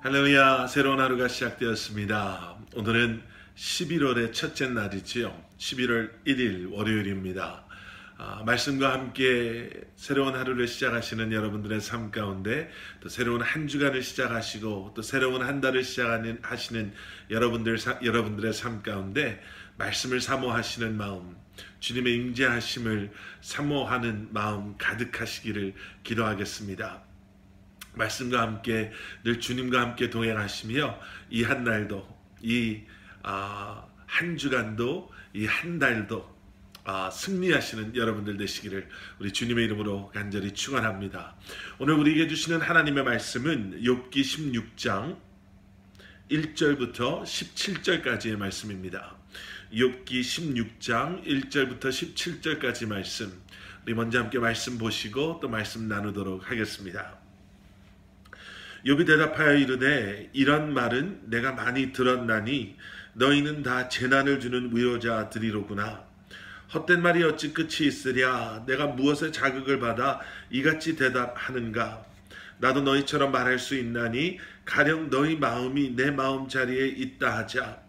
할렐루야, 새로운 하루가 시작되었습니다. 오늘은 11월의 첫째 날이지요. 11월 1일 월요일입니다. 말씀과 함께 새로운 하루를 시작하시는 여러분들의 삶 가운데 또 새로운 한 주간을 시작하시고 또 새로운 한 달을 시작하시는 여러분들의 삶 가운데 말씀을 사모하시는 마음, 주님의 임재하심을 사모하는 마음 가득하시기를 기도하겠습니다. 말씀과 함께 늘 주님과 함께 동행하시며 이 한 날도 한 주간도 이 한 달도 승리하시는 여러분들 되시기를 우리 주님의 이름으로 간절히 축원합니다. 오늘 우리에게 주시는 하나님의 말씀은 욥기 16장 1절부터 17절까지의 말씀입니다. 욥기 16장 1절부터 17절까지 말씀, 우리 먼저 함께 말씀 보시고 또 말씀 나누도록 하겠습니다. 욥이 대답하여 이르되 이런 말은 내가 많이 들었나니 너희는 다 재난을 주는 위로자들이로구나. 헛된 말이 어찌 끝이 있으랴. 내가 무엇에 자극을 받아 이같이 대답하는가. 나도 너희처럼 말할 수 있나니 가령 너희 마음이 내 마음 자리에 있다 하자.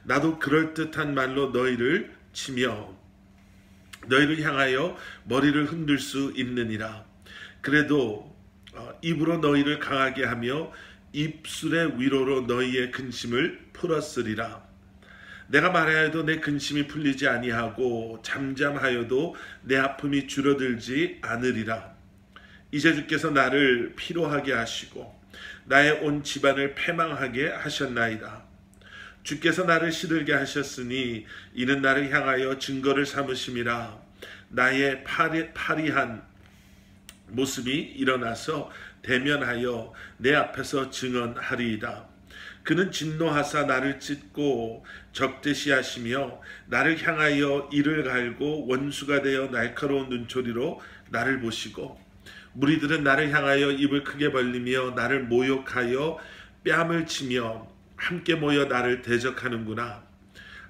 나도 그럴듯한 말로 너희를 치며 너희를 향하여 머리를 흔들 수 있느니라. 그래도 입으로 너희를 강하게 하며 입술의 위로로 너희의 근심을 풀었으리라. 내가 말하여도 내 근심이 풀리지 아니하고 잠잠하여도 내 아픔이 줄어들지 않으리라. 이제 주께서 나를 피로하게 하시고 나의 온 집안을 패망하게 하셨나이다. 주께서 나를 시들게 하셨으니 이는 나를 향하여 증거를 삼으심이라. 나의 파리한 모습이 일어나서 대면하여 내 앞에서 증언하리이다. 그는 진노하사 나를 찢고 적대시하시며 나를 향하여 이를 갈고 원수가 되어 날카로운 눈초리로 나를 보시고 무리들은 나를 향하여 입을 크게 벌리며 나를 모욕하여 뺨을 치며 함께 모여 나를 대적하는구나.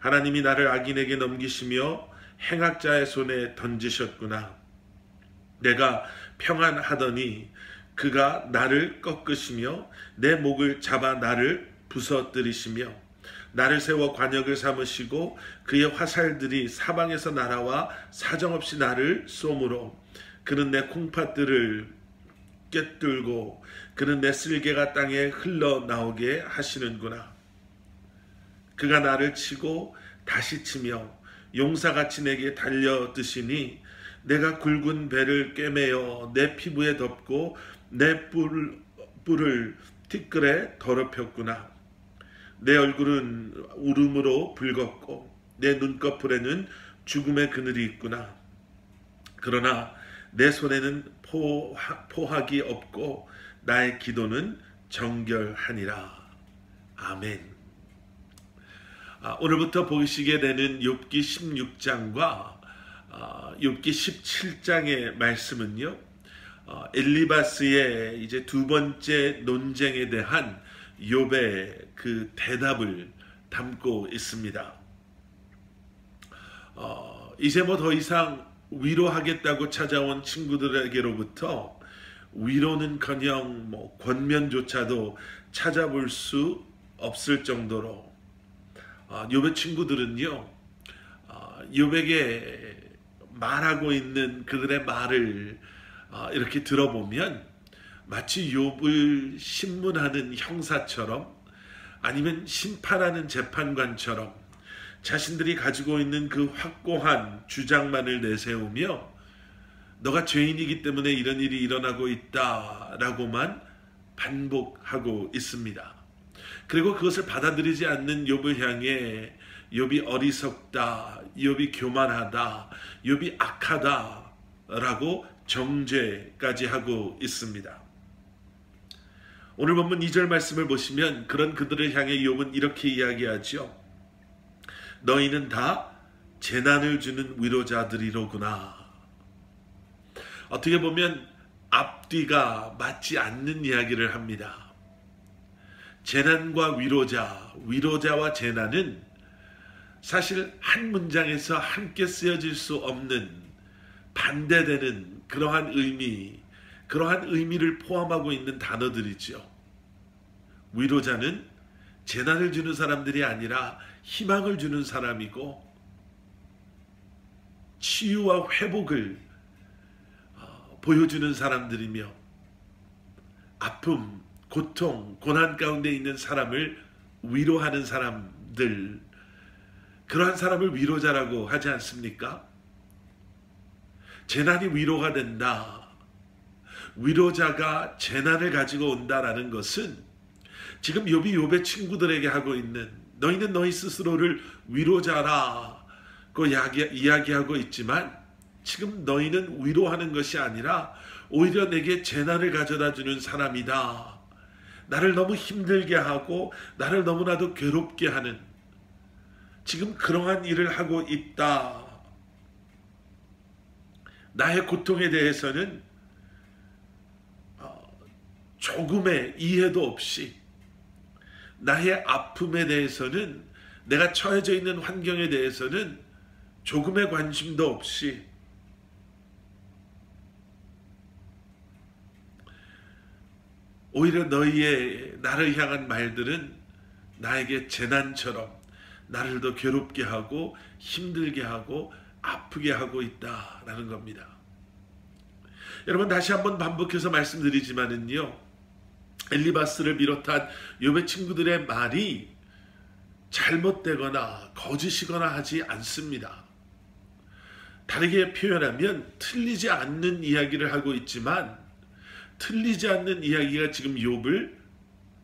하나님이 나를 악인에게 넘기시며 행악자의 손에 던지셨구나. 내가 평안하더니 그가 나를 꺾으시며 내 목을 잡아 나를 부서뜨리시며 나를 세워 관역을 삼으시고 그의 화살들이 사방에서 날아와 사정없이 나를 쏘므로 그는 내 콩팥들을 꿰뚫고 그는 내 쓸개가 땅에 흘러나오게 하시는구나. 그가 나를 치고 다시 치며 용사같이 내게 달려드시니 내가 굵은 배를 꿰매어 내 피부에 덮고 내 뿔을 티끌에 더럽혔구나. 내 얼굴은 울음으로 붉었고 내 눈꺼풀에는 죽음의 그늘이 있구나. 그러나 내 손에는 포학이 없고 나의 기도는 정결하니라. 아멘. 오늘부터 보시게 되는 욥기 16장과 욥기 17장의 말씀은요, 엘리바스의 이제 두 번째 논쟁에 대한 욥의 그 대답을 담고 있습니다. 이제 뭐 더 이상 위로하겠다고 찾아온 친구들에게로부터 위로는커녕 뭐 권면조차도 찾아볼 수 없을 정도로 욥의 친구들은요, 욥에게 말하고 있는 그들의 말을 이렇게 들어보면 마치 욥을 신문하는 형사처럼 아니면 심판하는 재판관처럼 자신들이 가지고 있는 그 확고한 주장만을 내세우며 너가 죄인이기 때문에 이런 일이 일어나고 있다라고만 반복하고 있습니다. 그리고 그것을 받아들이지 않는 욥을 향해 욥이 어리석다, 욥이 교만하다, 욥이 악하다라고 정죄까지 하고 있습니다. 오늘 본문 2절 말씀을 보시면 그런 그들을 향해 욥은 이렇게 이야기하죠. 너희는 다 재난을 주는 위로자들이로구나. 어떻게 보면 앞뒤가 맞지 않는 이야기를 합니다. 재난과 위로자와 재난은 사실 한 문장에서 함께 쓰여질 수 없는 반대되는 그러한 의미를 포함하고 있는 단어들이죠. 위로자는 재난을 주는 사람들이 아니라 희망을 주는 사람이고 치유와 회복을 보여주는 사람들이며 아픔, 고통, 고난 가운데 있는 사람을 위로하는 사람들, 그러한 사람을 위로자라고 하지 않습니까? 재난이 위로가 된다. 위로자가 재난을 가지고 온다라는 것은 지금 욥의 친구들에게 하고 있는, 너희는 너희 스스로를 위로자라고 이야기하고 있지만 지금 너희는 위로하는 것이 아니라 오히려 내게 재난을 가져다 주는 사람이다. 나를 너무 힘들게 하고 나를 너무나도 괴롭게 하는 지금 그러한 일을 하고 있다. 나의 고통에 대해서는 조금의 이해도 없이, 나의 아픔에 대해서는, 내가 처해져 있는 환경에 대해서는 조금의 관심도 없이 오히려 너희의 나를 향한 말들은 나에게 재난처럼 나를 더 괴롭게 하고 힘들게 하고 아프게 하고 있다라는 겁니다. 여러분, 다시 한번 반복해서 말씀드리지만은요, 엘리바스를 비롯한 욥의 친구들의 말이 잘못되거나 거짓이거나 하지 않습니다. 다르게 표현하면 틀리지 않는 이야기를 하고 있지만 틀리지 않는 이야기가 지금 욥을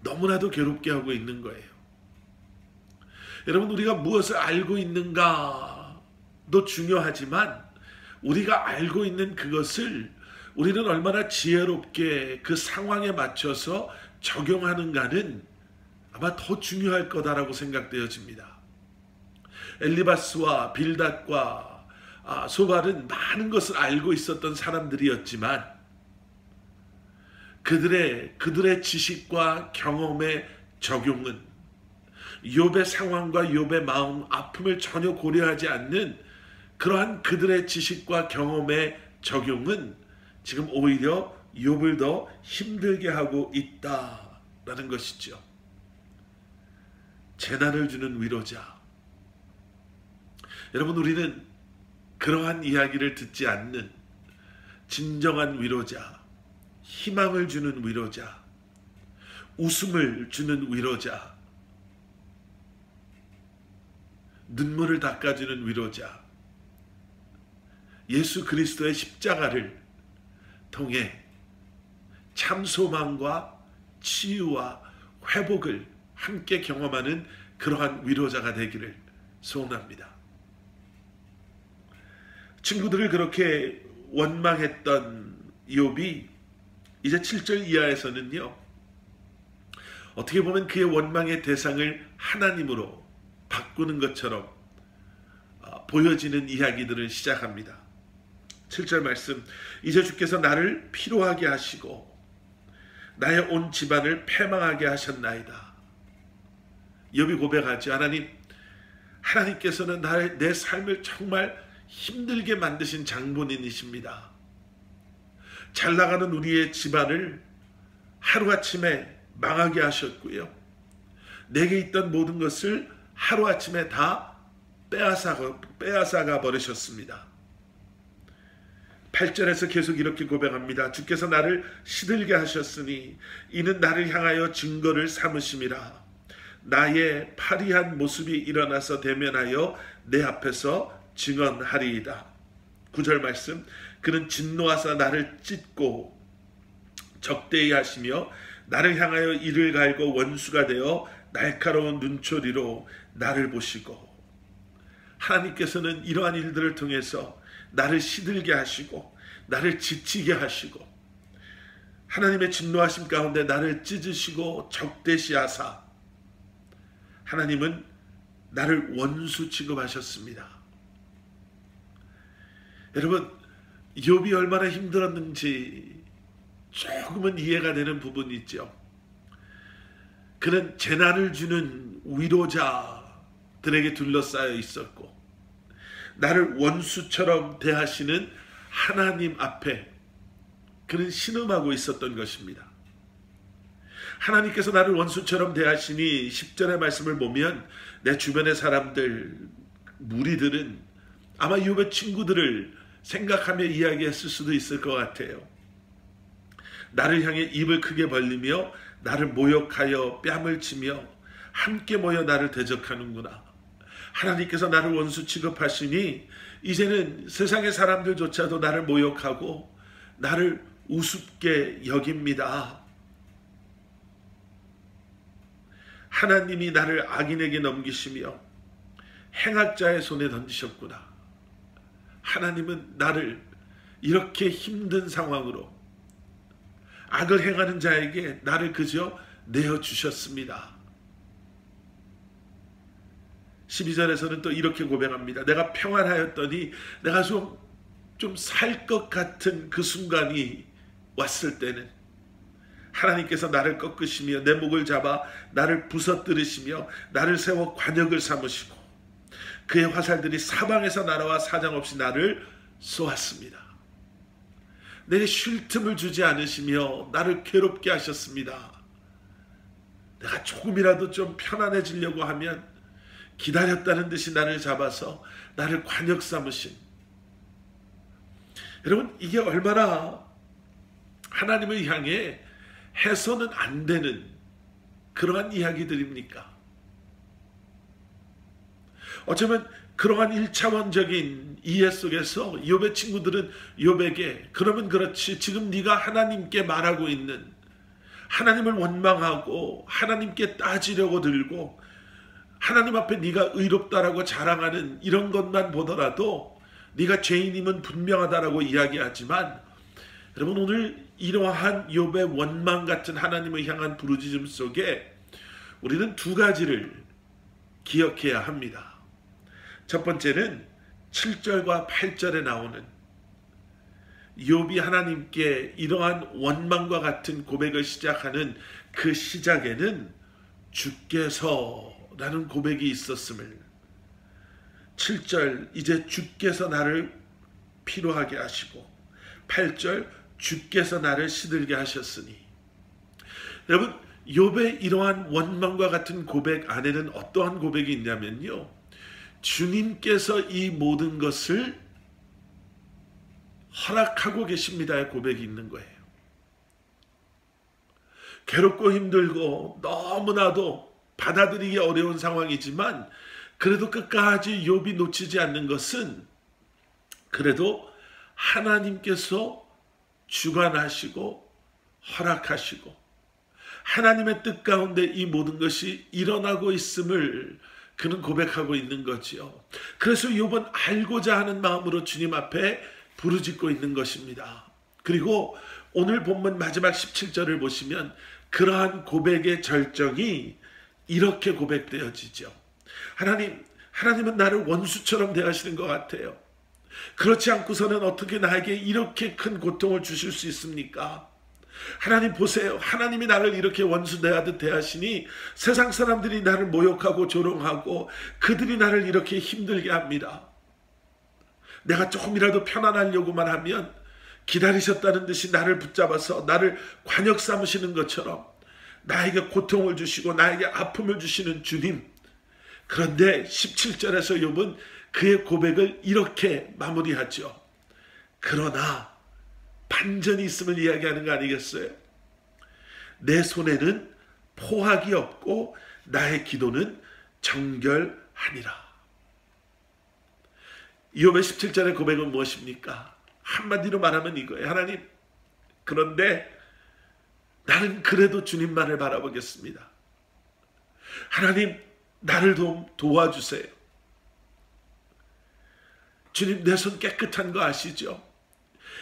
너무나도 괴롭게 하고 있는 거예요. 여러분, 우리가 무엇을 알고 있는가도 중요하지만 우리가 알고 있는 그것을 우리는 얼마나 지혜롭게 그 상황에 맞춰서 적용하는가는 아마 더 중요할 거다라고 생각되어집니다. 엘리바스와 빌닷과 소발은 많은 것을 알고 있었던 사람들이었지만 그들의 지식과 경험의 적용은 욥의 상황과 욥의 마음, 아픔을 전혀 고려하지 않는 그러한 그들의 지식과 경험의 적용은 지금 오히려 욥을 더 힘들게 하고 있다라는 것이죠. 재난을 주는 위로자. 여러분, 우리는 그러한 이야기를 듣지 않는 진정한 위로자, 희망을 주는 위로자, 웃음을 주는 위로자, 눈물을 닦아주는 위로자, 예수 그리스도의 십자가를 통해 참 소망과 치유와 회복을 함께 경험하는 그러한 위로자가 되기를 소원합니다. 친구들을 그렇게 원망했던 욥이 이제 7절 이하에서는요, 어떻게 보면 그의 원망의 대상을 하나님으로 바꾸는 것처럼 보여지는 이야기들을 시작합니다. 7절 말씀, 이제 주께서 나를 피로하게 하시고 나의 온 집안을 패망하게 하셨나이다. 욥이 고백하죠. 하나님께서는 내 삶을 정말 힘들게 만드신 장본인이십니다. 잘 나가는 우리의 집안을 하루아침에 망하게 하셨고요, 내게 있던 모든 것을 하루아침에 다 빼앗아가 버리셨습니다. 8절에서 계속 이렇게 고백합니다. 주께서 나를 시들게 하셨으니 이는 나를 향하여 증거를 삼으심이라. 나의 파리한 모습이 일어나서 대면하여 내 앞에서 증언하리이다. 9절 말씀, 그는 진노하사 나를 찢고 적대히 하시며 나를 향하여 이를 갈고 원수가 되어 날카로운 눈초리로 나를 보시고, 하나님께서는 이러한 일들을 통해서 나를 시들게 하시고 나를 지치게 하시고 하나님의 진노하심 가운데 나를 찢으시고 적대시하사 하나님은 나를 원수 취급하셨습니다. 여러분, 욥이 얼마나 힘들었는지 조금은 이해가 되는 부분이 있죠. 그는 재난을 주는 위로자들에게 둘러싸여 있었고 나를 원수처럼 대하시는 하나님 앞에 그는 신음하고 있었던 것입니다. 하나님께서 나를 원수처럼 대하시니 10절의 말씀을 보면 내 주변의 사람들, 무리들은 아마 욥의 친구들을 생각하며 이야기했을 수도 있을 것 같아요. 나를 향해 입을 크게 벌리며 나를 모욕하여 뺨을 치며 함께 모여 나를 대적하는구나. 하나님께서 나를 원수 취급하시니 이제는 세상의 사람들조차도 나를 모욕하고 나를 우습게 여깁니다. 하나님이 나를 악인에게 넘기시며 행악자의 손에 던지셨구나. 하나님은 나를 이렇게 힘든 상황으로 악을 행하는 자에게 나를 그저 내어주셨습니다. 12절에서는 또 이렇게 고백합니다. 내가 평안하였더니 내가 좀 살 것 같은 그 순간이 왔을 때는 하나님께서 나를 꺾으시며 내 목을 잡아 나를 부서뜨리시며 나를 세워 관역을 삼으시고 그의 화살들이 사방에서 날아와 사정없이 나를 쏘았습니다. 내게 쉴 틈을 주지 않으시며 나를 괴롭게 하셨습니다. 내가 조금이라도 좀 편안해지려고 하면 기다렸다는 듯이 나를 잡아서 나를 관역 삼으신, 여러분, 이게 얼마나 하나님을 향해 해서는 안 되는 그러한 이야기들입니까? 어쩌면 그러한 1차원적인 이해 속에서 욥의 친구들은 욥에게 그러면 그렇지, 지금 네가 하나님께 말하고 있는, 하나님을 원망하고 하나님께 따지려고 들고 하나님 앞에 네가 의롭다라고 자랑하는 이런 것만 보더라도 네가 죄인임은 분명하다라고 이야기하지만, 여러분, 오늘 이러한 욥의 원망 같은 하나님을 향한 부르짖음 속에 우리는 두 가지를 기억해야 합니다. 첫 번째는 7절과 8절에 나오는 욥이 하나님께 이러한 원망과 같은 고백을 시작하는 그 시작에는 주께서라는 고백이 있었음을, 7절 이제 주께서 나를 피로하게 하시고 8절 주께서 나를 시들게 하셨으니, 여러분, 욥의 이러한 원망과 같은 고백 안에는 어떠한 고백이 있냐면요, 주님께서 이 모든 것을 허락하고 계십니다의 고백이 있는 거예요. 괴롭고 힘들고 너무나도 받아들이기 어려운 상황이지만 그래도 끝까지 욥이 놓치지 않는 것은 그래도 하나님께서 주관하시고 허락하시고 하나님의 뜻 가운데 이 모든 것이 일어나고 있음을 그는 고백하고 있는 거지요. 그래서 욥은 알고자 하는 마음으로 주님 앞에 부르짖고 있는 것입니다. 그리고 오늘 본문 마지막 17절을 보시면 그러한 고백의 절정이 이렇게 고백되어지죠. 하나님은 나를 원수처럼 대하시는 것 같아요. 그렇지 않고서는 어떻게 나에게 이렇게 큰 고통을 주실 수 있습니까? 하나님 보세요. 하나님이 나를 이렇게 원수 대하듯 대하시니 세상 사람들이 나를 모욕하고 조롱하고 그들이 나를 이렇게 힘들게 합니다. 내가 조금이라도 편안하려고만 하면 기다리셨다는 듯이 나를 붙잡아서 나를 관역 삼으시는 것처럼 나에게 고통을 주시고 나에게 아픔을 주시는 주님. 그런데 17절에서 욥은 그의 고백을 이렇게 마무리하죠. 그러나 반전이 있음을 이야기하는 거 아니겠어요? 내 손에는 포악이 없고 나의 기도는 정결하니라. 욥의 17절의 고백은 무엇입니까? 한마디로 말하면 이거예요. 하나님, 그런데 나는 그래도 주님만을 바라보겠습니다. 하나님, 나를 도와주세요. 주님, 내 손 깨끗한 거 아시죠?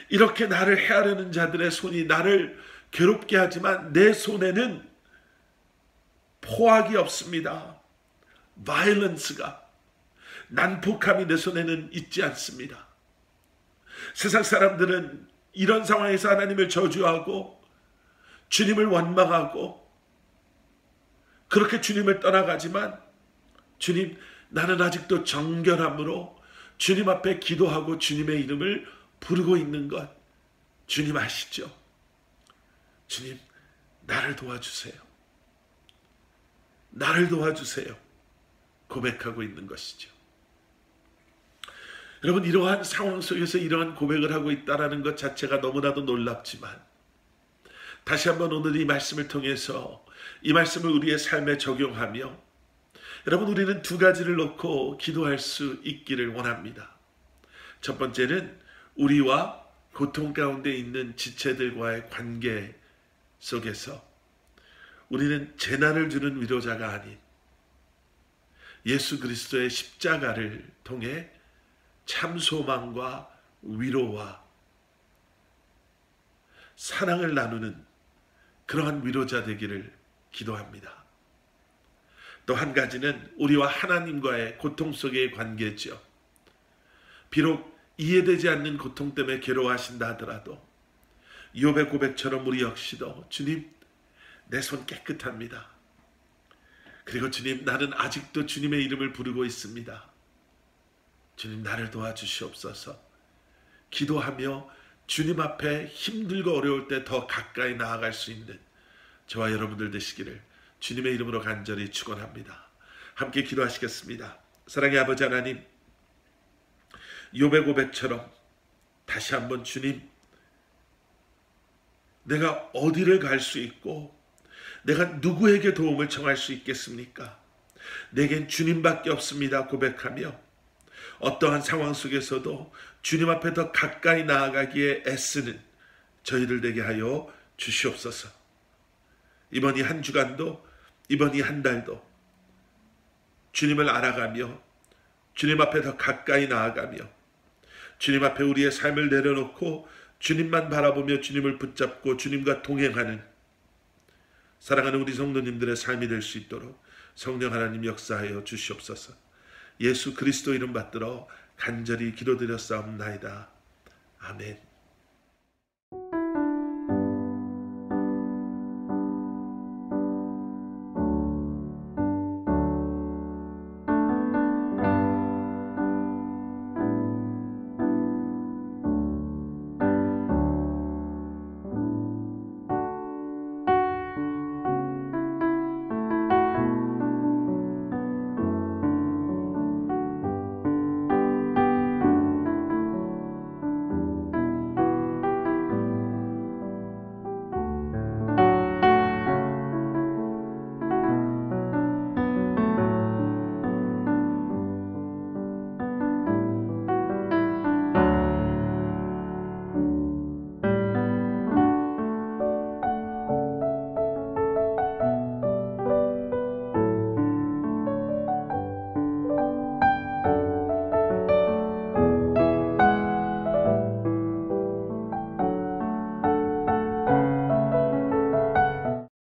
이렇게 나를 해하려는 자들의 손이 나를 괴롭게 하지만 내 손에는 포악이 없습니다. violence가, 난폭함이 내 손에는 있지 않습니다. 세상 사람들은 이런 상황에서 하나님을 저주하고 주님을 원망하고 그렇게 주님을 떠나가지만, 주님, 나는 아직도 정결함으로 주님 앞에 기도하고 주님의 이름을 부르고 있는 것 주님 아시죠? 주님, 나를 도와주세요. 나를 도와주세요. 고백하고 있는 것이죠. 여러분, 이러한 상황 속에서 이러한 고백을 하고 있다는 것 자체가 너무나도 놀랍지만 다시 한번 오늘 이 말씀을 통해서 이 말씀을 우리의 삶에 적용하며 여러분, 우리는 두 가지를 놓고 기도할 수 있기를 원합니다. 첫 번째는 우리와 고통 가운데 있는 지체들과의 관계 속에서 우리는 재난을 주는 위로자가 아닌 예수 그리스도의 십자가를 통해 참 소망과 위로와 사랑을 나누는 그러한 위로자 되기를 기도합니다. 또 한 가지는 우리와 하나님과의 고통 속의 관계죠. 비록 이해되지 않는 고통 때문에 괴로워하신다 하더라도 욥의 고백처럼 우리 역시도 주님, 내 손 깨끗합니다. 그리고 주님, 나는 아직도 주님의 이름을 부르고 있습니다. 주님, 나를 도와주시옵소서. 기도하며 주님 앞에 힘들고 어려울 때 더 가까이 나아갈 수 있는 저와 여러분들 되시기를 주님의 이름으로 간절히 축원합니다. 함께 기도하시겠습니다. 사랑의 아버지 하나님, 욥의 고백처럼 다시 한번 주님, 내가 어디를 갈 수 있고 내가 누구에게 도움을 청할 수 있겠습니까? 내겐 주님밖에 없습니다 고백하며 어떠한 상황 속에서도 주님 앞에 더 가까이 나아가기에 애쓰는 저희들 되게 하여 주시옵소서. 이번 이 한 주간도, 이번 이 한 달도 주님을 알아가며 주님 앞에 더 가까이 나아가며 주님 앞에 우리의 삶을 내려놓고 주님만 바라보며 주님을 붙잡고 주님과 동행하는 사랑하는 우리 성도님들의 삶이 될 수 있도록 성령 하나님 역사하여 주시옵소서. 예수 그리스도 이름 받들어 간절히 기도드렸사옵나이다. 아멘.